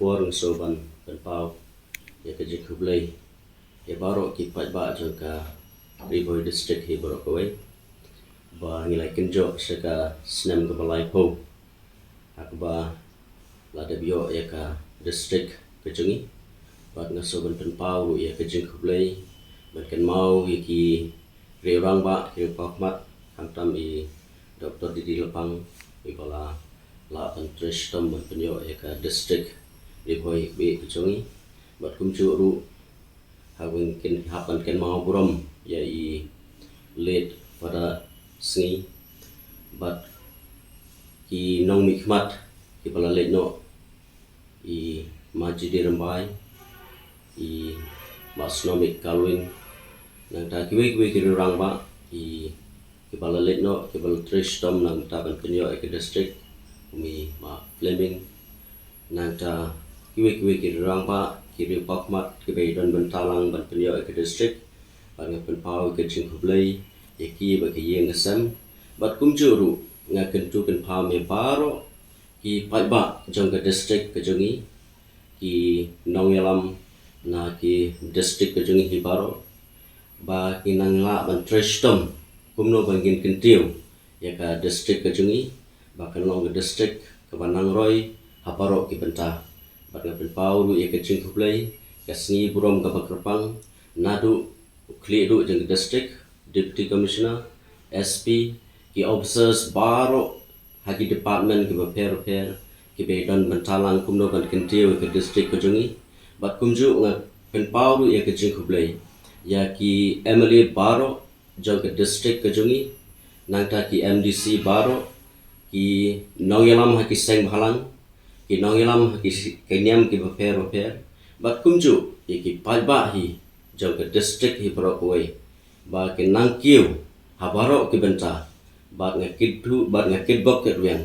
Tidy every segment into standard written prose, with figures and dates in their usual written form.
war ng soban penpau ya ke jikublay ya baro ki ba jangka Riboy district hi baro kawai ba ngilai kenjo seka snem ke balai po akba lada bio ya ka district kejungi bat ngasoban penpau ya ke jikublay bankan mau ki reurang ba ki pakmat hantam i Dr. Didi Lepang i bala la pentrish tom penyo ya ka district Riboy be kejungi bat kumcu ru hawing kin hapan ken mau buram ya i late pada sengi bat ki nong mikmat ki bala late no i maji di rembai i masnomik kalwin nang ta kiwe ki rang ba i ki bala late no ki bala trish tom nang ta ban penyo ke district umi ma Fleming nang ta kiwe ki rang ba kiri pakmat ke don bentalang ban penyo ke district ban penpau ke jingkublay yaki ba ke yeng asam bat kumjuru ngaken tu kan pau me baro ki paiba jong ke district ke jongi ki nongyalam na ki district ke jongi hi baro ba ki nangla ban trishtom kumno bangin kentiu ya ka district ke jongi ba kan long ke district ke banang roy haparo ki benta bat ngapen pau ya ke jingkublay kasni burom ka bakrapang nadu kli du jeng district deputy commissioner SP ki officers baro hagi department ki repair ki bedon bentalang kumno ban kentiu ke district kejungi bat kumju nga penpau ya ke jingkublay ya ki MLA baro jong ke district kejungi nangta ki MDC baro ki nongyalam haki seng bhalang ki nongyalam haki kenyam ki repair bat kumju ki paiba hi jong ke district hi baro koi ba ke nangkiu habaro ki benta bat ngakid tu bat ngakid bok ke ruang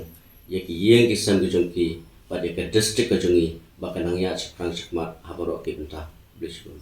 ya ki yeng ki sam ki jong ki bat ke district ke jongi ba ke nangya chikrang chikmat habaro ki benta blishun